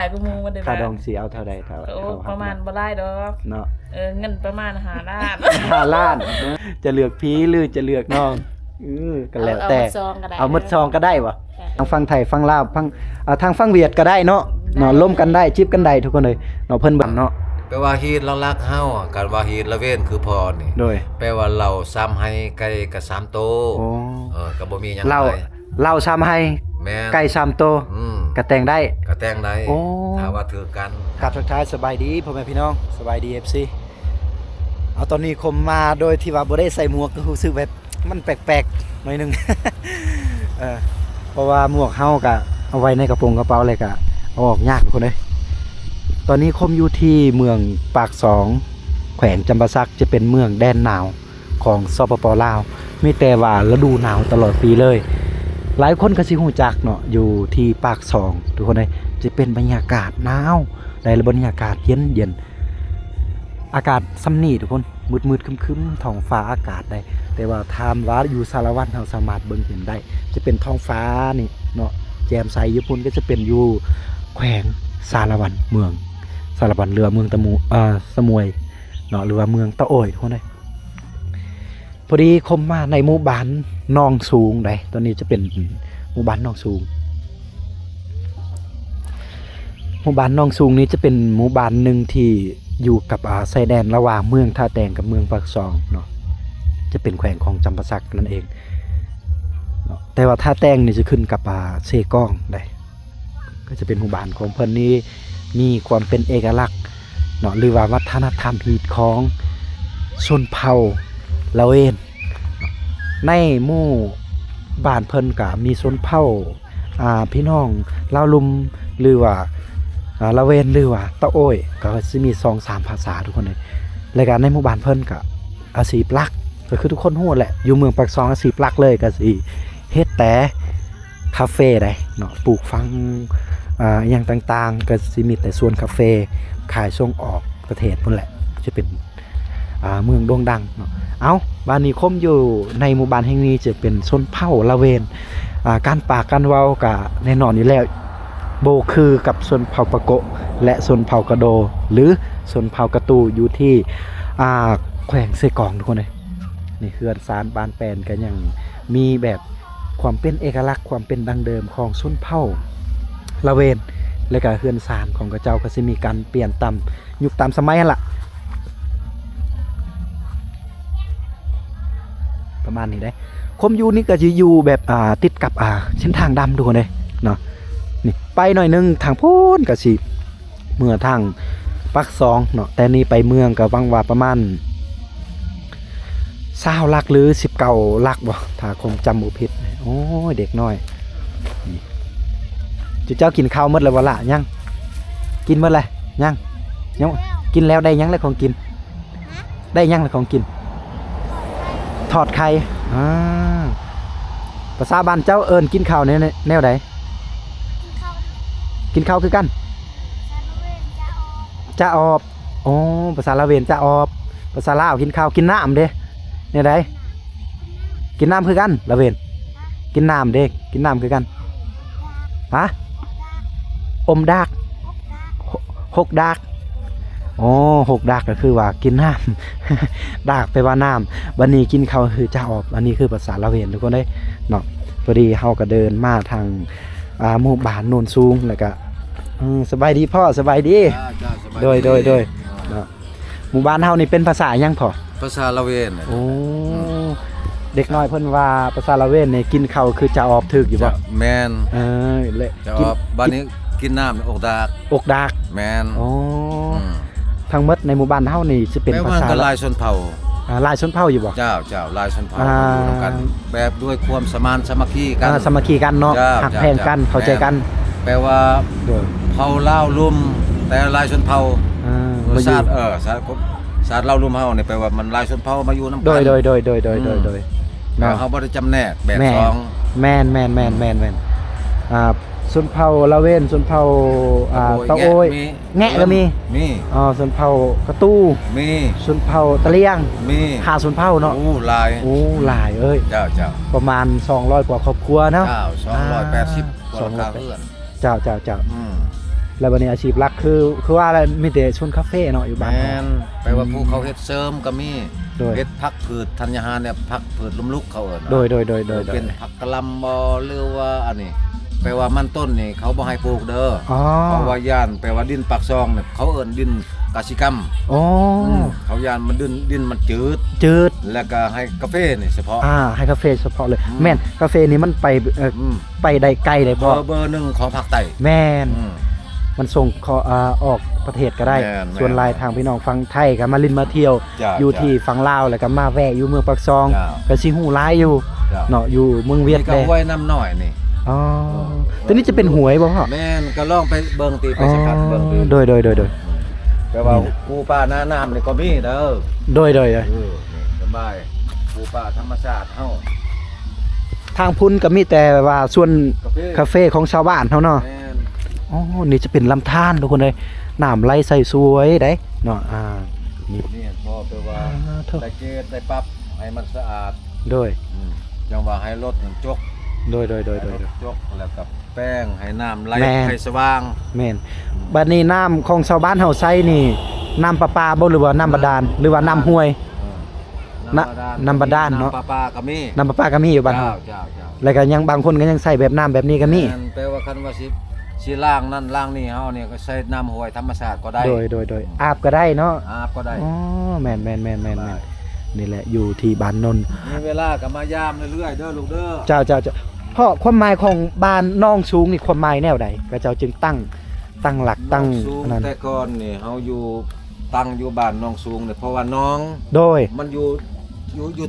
ขายกูมูมันได้ ค่าดองสิเอาเท่าใดเท่า โอ้ประมาณบ่ได้ดอก เนาะ เงินประมาณ5 ล้าน 5 ล้านจะเลือกพี่หรือจะเลือกน้องก็แล้วแต่เอาหมดซองก็ได้บ่ทางฟังไทยฟังลาวฟังทางฟังเวียดก็ได้เนาะล่มกันได้จิบกันได้ทุกคนเลยเนาะเพิ่นเบิ่งเนาะ แปลว่าฮีตเรารักเฮากันว่าฮีตละเว้นคือพอนี่ โดย แปลว่าเราซ้ำให้ไก่กับ3โต โอ้ ก็บ่มีหยัง เราซ้ำให้ แม่น ไก่3โตวก็แต่งได้ ก็แต่งได้ โอ้ ถ้าว่าถือกัน ครับทักทายสบายดีพ่อแม่พี่น้องสบายดี FC เอาตอนนี้คมมาโดยที่ว่าบ่ได้ใส่หมวกก็รู้สึกแบบมันแปลกๆหน่อยนึง เพราะว่าหมวกเฮาก็เอาไว้ในกระโปรงกระเป๋าเลยก็เอาออกยากทุกคนเลยตอนนี้คมอยู่ที่เมืองปากสองแขวงจำปาสักจะเป็นเมืองแดนหนาวของสปปลาวมีแต่ว่าฤดูหนาวตลอดปีเลยหลายคนก็สิฮู้จักเนาะอยู่ที่ปากสองทุกคนเลยจะเป็นบรรยากาศหนาวได้บรรยากาศเย็นอากาศซ้ำนี่ทุกคนมืดๆครึ้มๆท้องฟ้าอากาศได้แต่ว่าทามว่าอยู่สารวัตรเฮาสามารถเบิ่งเห็นได้จะเป็นท้องฟ้านี่เนาะแจ่มใสญี่ปุ่นก็จะเป็นอยู่แขวงสารวัตรเมืองสารวัตรเรือเมืองตะมูสมวยเนาะหรือว่าเมืองตะโอยทุกคนเลยพอดีคมมาในหมู่บ้านนองสูงได้ตอนนี้จะเป็นหมู่บ้านนองสูงหมู่บ้านนองสูงนี้จะเป็นหมู่บ้านหนึ่งที่อยู่กับชายแดนระหว่างเมืองท่าแตงกับเมืองปากซองเนาะจะเป็นแขวงของจำปาสักนั่นเองเนาะแต่ว่าท่าแตงนี่จะขึ้นกับเซกองได้ก็จะเป็นหมู่บ้านของเพิ่นนี้มีความเป็นเอกลักษณ์เนาะหรือว่าวัฒนธรรมฮีตของชนเผ่าละเวนในหมู่บ้านเพิ่นก็มีชนเผ่าพี่น้องลาวลุมหรือว่าละเวนหรือว่าตะโอยก็จะมี2-3ภาษาทุกคนเลยรายการในหมู่บ้านเพิ่นก็อาชีพหลักก็คือทุกคนฮู้แหละอยู่เมืองปากซองอาชีพหลักเลยก็สิเฮ็ดแต่คาเฟ่ได้เนาะปลูกฝังอย่างต่างๆก็สิมีแต่สวนคาเฟ่ขายส่งออกประเทศพุ่นแหละจะเป็นเมืองโด่งดังเนาะเอาบ้านนี้คมอยู่ในหมู่บ้านแห่งนี้จะเป็นชนเผ่าละเวนการปากการเว้าก็แน่นอนอยู่แล้วโบคือกับชนเผ่าปะโกะและชนเผ่ากระโดหรือชนเผ่ากระตูอยู่ที่แขวงเซกองทุกคนเลยนี่เฮือนซานบ้านแปลนกันยังมีแบบความเป็นเอกลักษณ์ความเป็นดังเดิมของชนเผ่าละเวนและก็เฮือนซานของกระเจ้าก็จะมีการเปลี่ยนตามยุคตามสมัยนั่นแหละประมาณนี้ได้คมอยู่นี่ก็จะอยู่แบบติดกับเส้นทางดำทุกคนเลยเนาะนี่ไปหน่อยนึงทางพ้นก็สิเมื่อทางปักซองเนาะแต่นี่ไปเมืองก็วังว่าประมาณ20 ลักหรือ19 ลักบ่ถ้าคงจำบ่ผิดโอ้ยเด็กน้อยนี่เจ้ากินข้าวหมดแล้วบ่ล่ะยังกินหมดเลยยังกินแล้วได้ยังแล้วของกินได้ยังแล้วของกินทอดไข่ภาษาบ้านเจ้าเอิ้นกินข้าวแนวใดกินข้าวคือกันจะออบโอ้ภาษาละเวนจะออบภาษาลาวกินข้าวกินน้ำเด้เนี่ยใดกินน้ำคือกันละเวนกินน้ำเด้กินน้ำคือกันฮะอมดาก6 ดากโอ้6 ดากก็คือว่ากินน้ำ ดากไปว่าน้ำวันนี้กินข้าวคือจะออบอันนี้คือภาษาละเวนทุกคนได้เนาะพอดีเฮาก็เดินมาทางหมู่บ้านโนนสูงแล้วก็สบายดีพ่อสบายดีโดยหมู่บ้านเฮานี่เป็นภาษาหยังพ่อภาษาละเวน โอ้เด็กน้อยเพิ่นว่าภาษาละเวนนี่กินข้าวคือจะออบถึกอยู่บ่แม่นเลยจะออบบ้านนี้กินน้ำอกดากแม่นโอ้ทั้งหมดในหมู่บ้านเฮานี่สิเป็นภาษาก็ลายชนเผ่าลายชนเผ่าอยู่บ่เจ้าลายชนเผ่าอยู่นำกันแบบด้วยความสมานสามัคคีกันสามัคคีกันเนาะหักแพงกันเข้าใจกันแปลว่าเผ่าลาวลุ่มแต่ลายชนเผ่าชาติชาติลาวลุ่มเฮานี่แปลว่ามันลายชนเผ่ามาอยู่นำกันโดยเฮาบ่ได้จำแนกแบบ2แม่นชนเผ่าละเวนชนเผ่าตะโอยแงะก็มีชนเผ่ากระตู้มีชนเผ่าตะเลียงมีชนเผ่าเนาะหลายเอ้ยเจ้าประมาณ200 กว่าครอบครัวเนาะ280 กว่าครอบครัวเจ้า แล้วบัดนี้อาชีพหลักคือว่าแล้วมีแต่ชวนคาเฟ่เนาะอยู่บ้าน แม่ เฮา นแปลว่าผู้เขาเฮ็ดเสริมก็มี โดย เฮ็ดผักพืชธัญญาหารเนี่ยผักพืชล้มลุกเขาเอิ้น โดยๆๆๆ เป็นผักกะหล่ำบ่หรือว่าอันนี้แปลว่ามันต้นนี่เขาบ่ให้ปลูกเด้อ อ๋อ เพราะว่าย่านแปลว่าดินปากซองเนี่ยเขาเอิ้นดินกสิกรรม อ๋อ เขาย่านมันดินมันจืด จืด แล้วก็ให้กาแฟนี่เฉพาะ ให้กาแฟเฉพาะเลย อืม แม่นกาแฟนี้มันไปม ไปได้ไกลเลย เบ พ่อ อร์หนึ่งของภาคใต้ แม่น อืม มันส่งออกประเทศก็ได้ แม่น ส่วนลายทางพี่น้องฟังไทยก็มาลินมาเที่ยว จ้ะ อยู่ จ้ะ ที่ฝั่งลาวแล้วก็มาแวะอยู่เมืองปากซอง จ้ะ ก็สิฮู้หลายอยู่ จ้ะ เนาะอยู่เมืองเวียด นี่ก็ เลย ไว้น้ำหน่อยนี่ อ๋อตัวนี้จะเป็นหวยบ่พ่อ แม่นก็ลองไปเบิ่งตีไปสกัดเบิ่งตี โดย แปลว่าปูปลาหน้าน้ำนี่ก็มีเด้อ นี่สบายปูปลาธรรมชาติเฮา ทางพุ่นก็มีแต่ว่าส่วนคาเฟ่ของชาวบ้านเฮาเนาะ แม่น อ๋อนี่จะเป็นลำธารทุกคนเลยน้ำไหลใส่สวยได้เนาะนี่ นี่พอแปลว่า โถ่ ได้เกตได้ปรับให้มันสะอาด โดย จังว่าให้รถมันจก โดย ให้รถจกแล้วก็แป้งให้น้ำไหล แม่น ให้สว่าง แม่นบัดนี้น้ำของชาวบ้านเฮาใช้นี่น้ำประปาบ่หรือว่าน้ำบาดาลหรือว่าน้ำห้วย น้ำบาดาลเนาะ น้ำปลาก็มี น้ำประปาก็มีอยู่บ้านเฮา เจ้า แล้วก็ยังบางคนก็ยังใส่แบบน้ำแบบนี้ก็มี แนแปลว่าคันว่าสิล้างนั่นล้างนี่เฮาเนี่ยก็ใช้น้ำห้วยธรรมชาติก็ได้ โดยอาบก็ได้เนาะ อาบก็ได้ อ๋อแม่นนี่แหละอยู่ที่บ้านนนท์ มีเวลาก็มายามเรื่อยๆเด้อลูกเด้อ เจ้าพ่อความหมายของบ้านน้องสูงนี่ความหมายแนวใดก็เจ้าจึงตั้งหลักตั้ง น้อสูง อันนั้น แต่ก่อนนี่เฮาอยู่ตั้งอยู่บ้านน้องสูงเนี่ยเพราะว่าน้อง โดย มันอยู่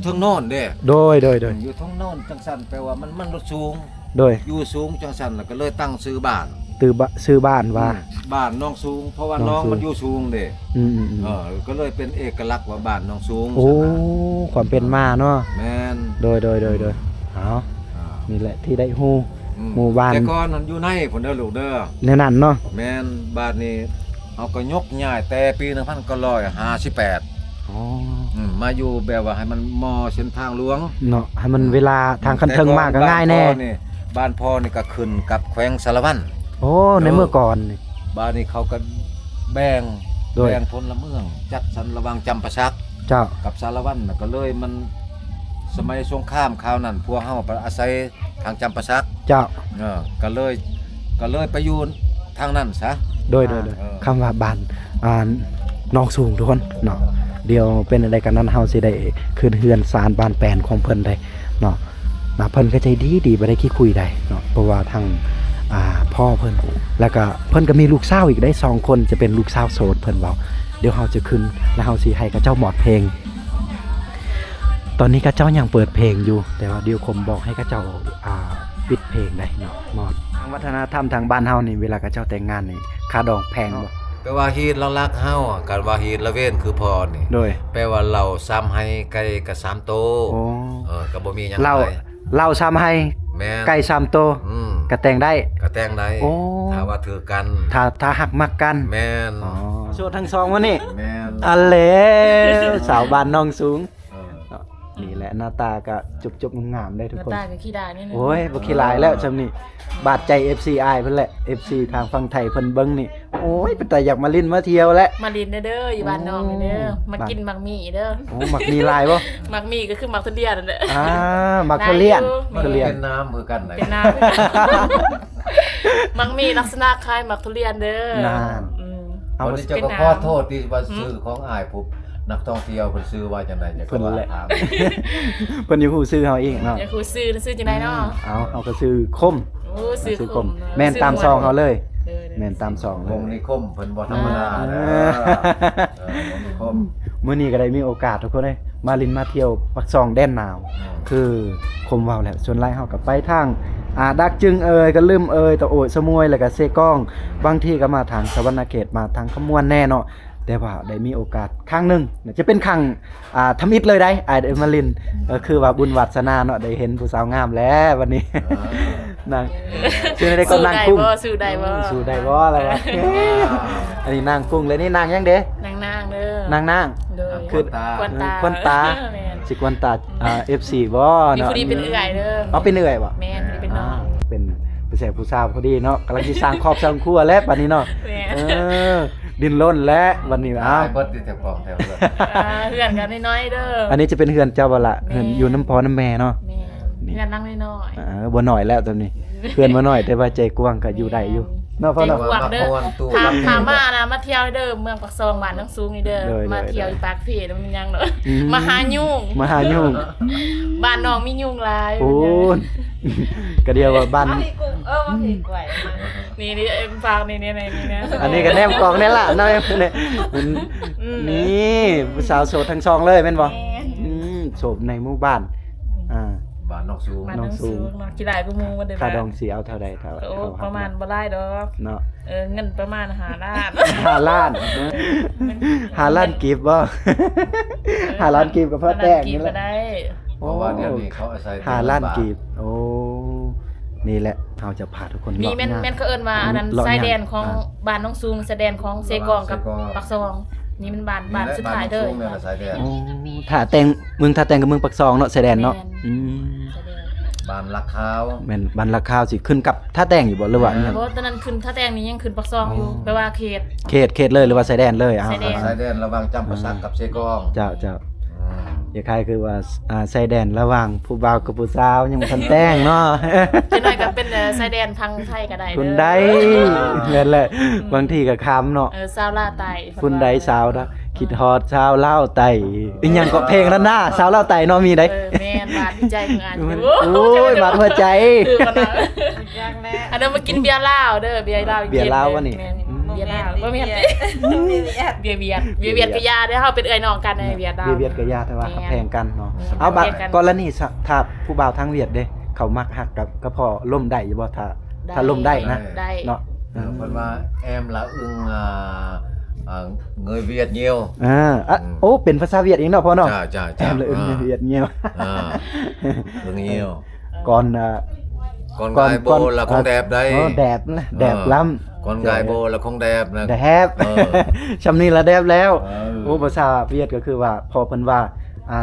เทิงโน่นเด้ โดย อยู่เทิงโน่นจังซั่นแปลว่ามันรถสูง โดย อยู่สูงจังซั่นแล้วก็เลยตั้งชื่อบ้าน ซื้อบ้านว่า บ้านน้องสูง เพราะว่า น้ น้ อ อง ง สูง มันอยู่สูงเด้ อืม ก็เลยเป็นเอกลักษณ์ว่าบ้านน้องสูง โอ้ ซั่นน่ะ ความเป็นมาเนาะ แม่น โดยเอา อ่า นี่แหละที่ได้ฮู้ อื หมู่บ้าน แต่ก่อนมันอยู่ในพุ่นเด้อลูกเด้อ ในนั้นเนาะ แม่นบ้านนี้เอาก็ยกย้ายแต่ปี1958 อ๋อ มาอยู่แบบว่าให้มันมอเส้นทางหลวง เนาะให้มันเวลาทางคันเทิงมากก็ง่ายแน่ บ้านพ่อนี่ก็ขึ้นกับแขวงสารวัตร โอ้ในเมื่อก่อนนี่ บ้านนี้เขาก็แบ่ง โดย แบ่งพลเมือง จัดสรรระหว่างจำปาสัก เจ้า กับสารวัตรน่ะก็เลยมันสมัยสงครามคราวนั้นพวกเฮาไปอาศัยทางจำปาสัก เจ้า ก็เลยไปอยู่ทางนั้นซะ โดยคำว่าบ้านน้องสูงทุกคนเนาะเดี๋ยวเป็นอะไรกันนั้นเฮาสิได้คืนเฮือนสารบ้านแปลนของเพิ่นได้เนาะเพิ่นก็ใจดีบ่ได้ขี้คุยได้เนาะเพราะว่าทางพ่อเพิ่นแล้วก็เพิ่นก็มีลูกสาวอีกได้2คนจะเป็นลูกสาวโสดเพิ่นเว้าเดี๋ยวเฮาจะขึ้นแล้วเฮาสิให้กับเจ้าหมอดเพลง ตอนนี้กับเจ้ายังเปิดเพลงอยู่แต่ว่าเดี๋ยวผมบอกให้กับเจ้าปิดเพลงได้เนาะหมอดทางวัฒนธรรมทางบ้านเฮานี่เวลากับเจ้าแต่งงานนี่ค่าดองแพงบ่ แปลว่าฮีดเรารักเฮากันว่าฮีดละเว้นคือพอนี่ โดย แปลว่าเราซ้ำให้ไก่กับ3โต โอ้ ก็บ่มีหยัง เราซ้ำให้ แม่น ไก่3โตวก็แต่งได้ ก็แต่งได้ โอ้ ถ้าว่าถือกัน ถ้าหักมักกัน แม่น โชว์ทั้งสองวะนี่ แม่น อันแล้วสาวบ้านน้องสูง เออ นี่แหละหน้าตาก็จุบๆงามๆได้ทุก หน้า คน ตากับขี้ดานี่นึง โอ้ยบ่ขี้ลายแล้วซำนี้บาดใจ FC อายเพิ่นแหละ FC ทางฝั่งไทยเพิ่นเบิ่งนี่โอ้ยเป็นแต่อยากมาลิ้นมาเที่ยวแล้ว มาลินเด้ออยู่บ้านน้องนี่เด้อมากินหมักหมี่เด้อ โอ้มักมีลายบ่ หมักหมี่ก็คือหมักทุเรียนนั่นแหละ มักทุเรียน ได้อยู่ ทุเรียน เป็นน้ำคือกันไหน เป็นน้ำ หมักหมี่ลักษณะคล้ายหมักทุเรียนเด้อ นั่น อืม เอา วันนี้เจ้าก็ขอโทษที่ว่าซื้อของอายผมนักท่องเที่ยวเพิ่นซื้อว่าจังได๋จะก็ว่าถาม เพิ่นอยู่ฮู้ชื่อเฮาเองเนาะ อย่าคูซื้อจังไดเนาะ เอาก็ชื่อคม โอ้ซื้อ ชื่อ คม แม่นตามซองเฮาเลย เด้อ แม่นตามซองเล วง ย นิคมเพิ่นบ่ธรรมดาเด้อวงนิคม มื้อนี้ก็ได้มีโอกาสทุกคนเลยมาลินมาเที่ยวปักซองแดนหนาว คือคมเว้าแหละส่วนหลายเฮาก็ไปทางดักจึงก็ลืมตะโอดสมวยแล้วก็เซกองบางทีก็มาทางสวรรณเขตมาทางขมวนแน่เนาะแต่ว่าได้มีโอกาสครั้งหนึงจะเป็นครั้งทำอิฐเลยได้ได้มาลินคือว่าบุญวาสนาเนาะได้เห็นผู้สาวงามแล้ววันนี้นางชื่อได้ก็นางกุ้ง สู้ได้บ่ สู้ได้บ่อะไรวะอันนี้นางกุ้งเลยนี่นางยังเด้ นางเด้อน าง เด้อ คือ ควันตา แม่น สิควันตาFC บ่ มี เนาะ ผู้ดีเป็นเอื้อยเด้อ เอาเป็นเอื้อยบ่ แม่นผู้ดีเป็นน้อง เป็น แสผู้สาวพอดีเนาะกำลังสิสร้างครอบสร้างครัวแล้วบัดนี้เนาะ แม่ เออดินล้นแล้ววันนี้ อ้า อ้าว ว เบิดแถวกองแถวเลย เพื่อนกันน้อยๆเด้อ อันนี้จะเป็นเฮือนเจ้าบ่ละ แม่ เฮือนอยู่น้ำพอน้ำแม่เนาะ แม่เพื่อนนั่งน้อย บ่น้อยแล้วตอนนี้ เพื่อนบ่น้อยแต่ว่าใจกว้างก็อยู่ได้อยู่เนาะพ่อเนาะ หวังเด้อถามมานะมาเที่ยวเด้อเมืองปักซองบ้านน้องสูงนี่เด้อ เลย มาเที่ยวอีปากพี่แล้วมันยังเนาะ อืม มาหายุ่ง มาหายุ่ง บ้านน้องมียุ่งหลาย โอ้นก็เดียวว่าบ้าน มาพี่กุ้งมาพี่กล้วย นี่เอ็มฝากนี่นะ อันนี้ก็แนมกองนี่ล่ะเนาะเนี่ยมันนี่ผู้สาวโสดทั้งสองเลยแม่นบ่โสดในหมู่บ้านบ้านนอกสูง บ้านน้องสูงเนาะกี่หลายกูมูมันเด้อ ค่าดองสิเอาเท่าใดเท่า โอ้ประมาณบ่หลายดอก เนาะ เงินประมาณ5 ล้าน 5 ล้าน5 ล้านกีบบ่5 ล้านกีบกับพ่อแต้ง กิ นี่ น แห ก็ ละ ได้ เพราะว่าเดี๋ยวนี้เขาอาศัย 5 ล้านกีบโอ้นี่แหละเราจะพาทุกคน มีแม่นเขาเอิ้นว่าอันนั้นชายแดนของบ้านน้องสูงชายแดนของเซกองกับปักซองนี่มันบ้านสุดท้ายเด้อ บ้นนอกสูงเนี่ยสายแดน โอ้ถ้าแต่งเมืองถ้าแต่งกับเมืองปักซองเนาะชายแดนเนาะ แม่น อืม ชายแดน บ้านลักขาว แม่นบันราคาวสิขึ้นกับถ้าแต่งอยู่บ่หรือว่าอิหยัง เพราะตอนนั้นขึ้นถ้าแตงนี้ยังขึ้นปักซองอยู่แปลว่าเขต เขตเลยหรือว่าชายแดนเลยอ้าว ชายแดน สายแดนระหว่างจำปาสักกับเซกอง เจ้า อืม อย่าคล้ายคือว่าชายแดนระหว่างผู้บ่าวกับผู้สาวยังบ่ทันแต่งเนาะ จะหน่อยก็เป็นชายแดนทางไทยก็ได้เด้อ คุณใดนั่นแหละบางทีก็ค้ำเนาะ ซาวลาไต คุณใดสาวนะคิดฮอดสาวเล่าวไตอีหยังก็เพลงนั้นน่ะสาวเล่าวไตเนาะมีได้ แม่นบาดดีใจงานอยู่ โอ้ยบาดหัวใจ คือมันน่ะ ยากแน่ อันนั้นมากินเบียร์ลาวเด้อเบียร์ลาว เบียร์ลาววะนี่ แม่เบียร์ลาวบ่แม่น เบียด เบียร์กะยาเด้อเฮาเป็นเอ้ยน้องกันในเบียร์ลาว เวียดกับญาติว่า แม่ แพงกันเนาะ แม่ เอาบัด แพงกัน กรณีถ้าผู้บ่าวทางเวียดเด้เขามักฮักกับก็พอล่มได้อยู่บ่ถ้าล่มได้นะ ได้ เนาะ เพิ่นว่าแอมละอึ้งngười Việt nhiều โอ้เป็นภาษาเวียดเองเนาะพ่อเนาะ chà แอมเลยเวียดเงียว อึ้งnhiều ก่อน con gái bô là không đẹp đấy แดบนะแดบล้ำ con gái bô là không đẹp là แดบ ชำนี้ละแดบแล้ว เออ โอ้ภาษาเวียดก็คือว่าพอเพิ่นว่า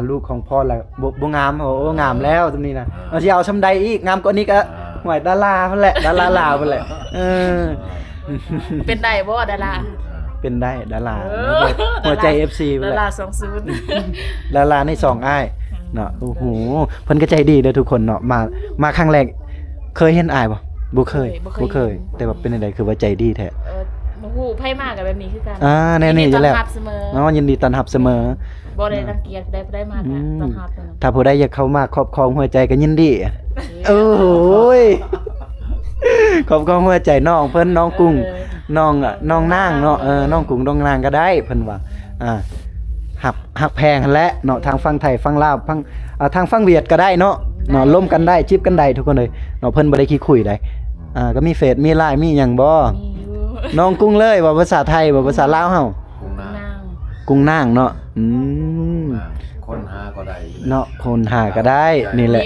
ลูกของพ่อละบ่งามโอ้งามแล้วตรงนี้นะเอาสิเอาชำใดอีกงามกว่านี้ก็ห่วยดาราเพิ่นแหละดาราลาวเพิ่นแหละเป็นได้บ่ดารา เป็นได้ดาราหัวใจ FC เพิ่น ดา แห รา ละ 20 ดาราในสองอ้ายเนาะโอ้โหเพิ่นก็ใจดีเด้อทุกคนเนาะมาครั้งแรกเคยเห็นอ้ายบ่บ่เคย บ่เคย แต่ว่าเป็นจังไดคือว่าใจดีแท้ โอ้โหไพ่มากกับแบบนี้คือกัน แน่ๆอยู่แล้ว ต้อนรับเสมอ เนาะยินดีต้อนรับเสมอ บ่ได้รังเกียจได้มาค่ะต้อนรับเสมอ ถ้าผู้ใดอยากเข้ามาครอบครองหัวใจก็ยินดีโอ้โหยครอบครองหัวใจน้องเพิ่นน้องกุ้งน้องนางเนาะน้องกุ้งน้องนางก็ได้เพิ่นว่าหักแพงหั่นแหละเนาะทางฝั่งไทยฝั่งลาวฝั่งทางฝั่งเวียดก็ได้เนาะล้มกันได้จิบกันได้ทุกคนเลยเนาะเพิ่นบ่ได้ขี้คุยได้ก็มีเฟซมีไลน์มีหยังบ่ มีอยู่ น้องกุ้งเลยว่าภาษาไทยว่าภาษาลาวเฮา cũng นาง nàng กุ้งนางเนาะcon ha có đầy เนาะคนหาก็ได้นี่แหละ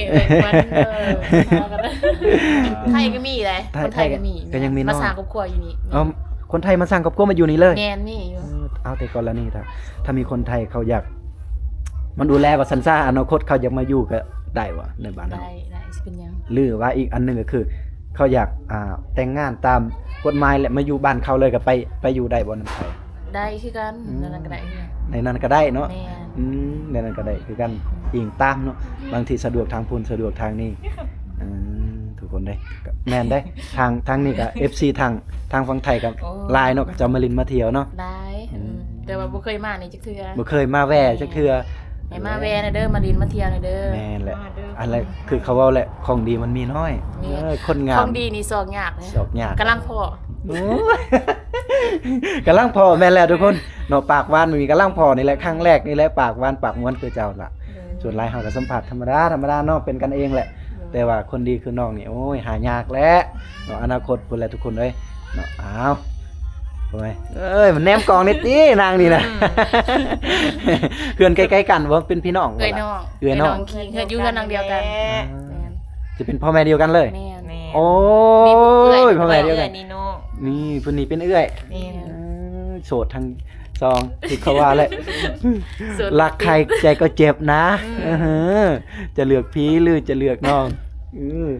ไทยก็มีเลยคนไทยก็มี ก็ยังมีน้อย ภาษาครอบครัวอยู่นี่ คนไทยมาสร้างครอบครัวมาอยู่นี่เลย แมนนี่อยู่ เอาแต่กรณีถ้ามีคนไทยเขาอยากมันดูแลว่าสันซ่าอนาคตเขาอยากมาอยู่ก็ได้วะในบ้านเรา ได้สิเป็นยัง หรือว่าอีกอันหนึงก็คือ เขาอยากแต่งงานตามกฎหมายและมาอยู่บ้านเขาเลยก็ไปอยู่ได้บ่นำไทย ได้คือกันนั่นก็ได้คือกัน ในนั้นก็ได้เนาะ แมน ในนั้นก็ได้คือกันอิงตามเนาะบางทีสะดวกทางพูนสะดวกทางนี้ทุกคนได้ก็แม่นได้ทางนี้ก็ FC ทางฝั่งไทยกับลายเนาะก็จะมาลินมาเที่ยวเนาะ ได้แต่ว่าบ่เคยมานี่จักเทื่อ บ่เคยมาแว่จักเทื่อ ให้มาแวนะเด้อมาดินมาเที่ยวนะเด้อ แม่นแหละอะไรคือเขาเว้าแหละของดีมันมีน้อยคนงา ข ม องดีนี่ซอกยากเลย สอกยาก กำลังพอ โอ้ยกำลังพอแม่นแล้วทุกคนเนาะปากหวานมันมีกำลังพอนี่แหละครั้งแรกนี่แหละปากหวานปากม้วนคือเจ้าล่ะส่วนหลายเฮาก็สัมผัสธรรมดาเนาะเป็นกันเองแหละ แต่ว่าคนดีคือน้องนี่โอ้ยหายากแล้วเนาะอนาคตพุ่นแหละทุกคนเอ้ยเนาะอ้าวโอ้ยมันแนมกองนิดนี่นางนี่นะเพื่อนใกล้ๆกันว่าเป็นพี่น้อง เอ้ยน้อง เอ้ยน้อง คิงเฮ็ดอยู่กันนางเดียวกัน จะเป็นพ่อแม่เดียวกันเลย แม่น โอ้ยพ่อแม่เดียวกัน นี่โน่ นี่เพิ่นนี่เป็นเอื้อย นี่ โสดทั้งซองที่เขาว่าแหละ สุด รักใครใจก็เจ็บนะจะเลือกพี่หรือจะเลือกน้อง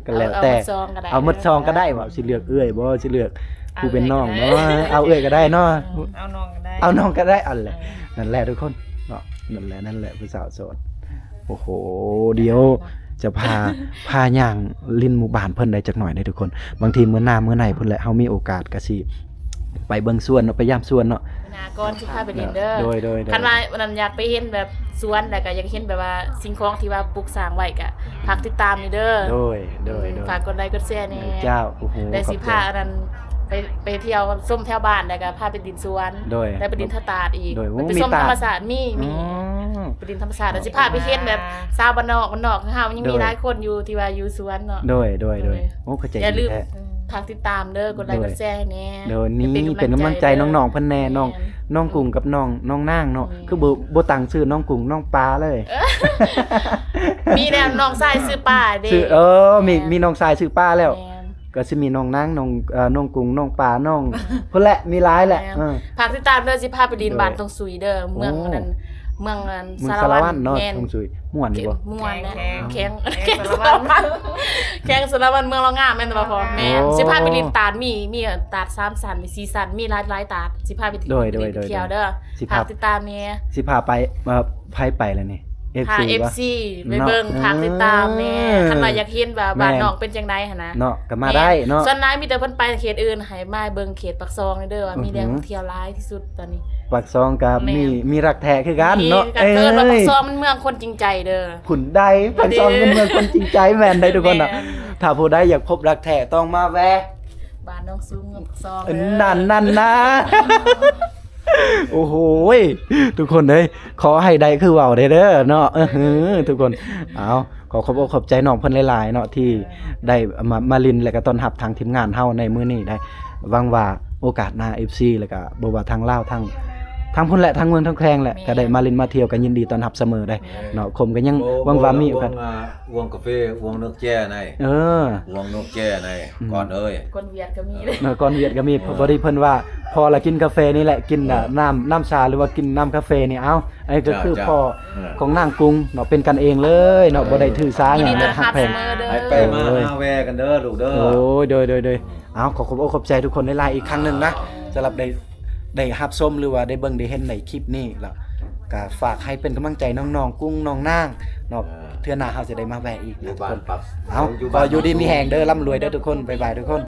ก็แล้วแต่ เอาหมดซองก็ได้ เอาหมดซองก็ได้ว่าสิเลือกเอื้อยบ่สิเลือกผู้เป็นน้องเนาะเอาเอื้อยก็ได้เนาะ เอาน้องก็ได้ เอาน้องก็ได้อันแหละนั่นแหละทุกคนเนาะนั่นแหละผู้สาวโสดโอ้โหเดี๋ยวจะพาย่างลิ้นหมู่บ้านเพิ่นได้จักหน่อยได้ทุกคนบางทีมื้อหน้ามื้อไหนเพิ่นแหละเฮามีโอกาสก็สิไปเบิ่งสวนเนาะไปยามสวนเนาะ นาก่อนสิพาไปเล่นเด้อ โดย คันว่าวันนั้นอยากไปเห็นแบบสวนแล้วก็อยากเห็นแบบว่าสิ่งของที่ว่าปลูกสร้างไว้ก็ฝากติดตามนี่เด้อ โดย ฝากกดไลค์กดแชร์นี่ เจ้าโอ้โห ได้สิพาอันนั้นไปเที่ยวส้มแถวบ้านแล้วก็พาไปดินสวน โดย ได้ไปดินทะตาดอีก โดยโอ้ ไปส้ม มีตาด ธรรมศาสตร์มี อ๋อ ไปดินธรรมศาสตร์แล้วสิพาไปเห็นแบบชาวบ้านนอกเฮายังมีหลายคนอยู่ที่ว่าอยู่สวนเนาะ โดยโอ้เข้าใจ อย่าลื ดี ม แท้ ฝากติดตามเด้อกดไลค์กดแชร์ให้แน่ โดยนี่เป็นกำลังใจน้องๆเพิ่นแน่น้องกุ้งกับน้องนางเนาะคือบ่ตั้งชื่อน้องกุ้งน้องปลาเลย มีแล้วน้องชายซื้อป้าเด้ ชื่อมีน้องชายชื่อป้าแล้ว แม่น ก็สิมีน้องนางน้องกุ้งน้องปลาน้องเพิ่นแหละมีหลายแหละ ฝากติดตามเด้อสิพาไปดิน โดย บ้านตรงสุยเด้อเมือง โอ้ นั้นเมืองนั้น เมืองสารวัตรเนาะ แม่น ตรงสุยม่วนอยู่บ่ ม่วนนะ แข็ง แข็งสารวัตรแข็งสารวัตรเมืองเรางามแม่นบ่พอแม่น โอ้ สิพาไปดินตาดมีตาด3สันมี4สันมีหลายตาดสิพาไป โดย เที่ยวเด้อ สิพา ฝากติดตามแน่ สิพาไปไผไปแล้วนี่ พา FC วะ FC ไปเบิ่งฝากติดตามแน่คันว่าอยากเห็นว่าบ้าน แม่น น้องเป็นจังได๋หั่นนะ เนาะก็มาได้เนาะ ส่วนนายมีแต่เพิ่นไปเขตอื่นให้มาเบิ่งเขตปักซองนี่เด้อว่ามีแหล่ง อือหือ ท่องเที่ยวหลายที่สุดตอนนี้ ปากซองกับ แม่น มีรักแท้คือกันเนาะ มีการเกิดว่าปักซองมันเมืองคนจริงใจเด้อ ผุนได้ปากซองเป็นเมืองคนจริงใจแม่นได้ทุกคนอ่ะ แม่น ถ้าผู้ใดอยากพบรักแท้ต้องมาแวะ บ้านน้องสูงกับปักซอง นั่นนะ โอ้โหยทุกคนเอ้ยขอให้ได้คือเว้าได้เด้อเนาะทุกคนเอาขอขอบใจน้องเพิ่นหลายๆเนาะที่ได้มาลินแล้วก็ต้อนรับทางทีมงานเฮาในมื้อนี้ได้หวังว่าโอกาสหน้า FC แล้วก็บ่ว่าทางลาวทางพุ่นแหละทางเมืองทางแขวงแหละก็ได้มาลินมาเที่ยวกันยินดีต้อนรับเสมอได้เนาะผมก็ยังหวังว่ามีโอกาส วงกาแฟวงนกแจ้ใน วงนกแจ้ในก่อนเอ้ย คนเวียดก็มีเลย เมื่อก่อนเวียดก็มีพอดีเพิ่นว่าพอละกินกาแฟนี่แหละกินน่ะน้ำชาหรือว่ากินน้ำกาแฟนี่เอ้าไอ้ก็คือพ่อของนางกรุงเนาะเป็นกันเองเลยเนาะบ่ได้ถือสาห ยิน ยัง ดีต้อน ฮั รั ก บ แพ เส ง มอเด้อ ให้ไปมาหาแวกันเด้อลูกเด้อ โอ้ยโดยเอาขอบใจทุกคนหลายๆอีกครั้งหนึงนะสำหรับได้รับชมหรือว่าได้เบิ่งได้เห็นในคลิปนี้แล้วก็ฝากให้เป็นกำลังใจน้องๆกุ้งน้องนางเนาะเทื่อหน้าเฮาจะได้มาแวะอีก อยู่ นะทุก บ้า คน น ปัก เอาก็อยู่ดีมีแหงเด้อร่ำรวยเด้อทุกคนบ๊ายบายทุกคน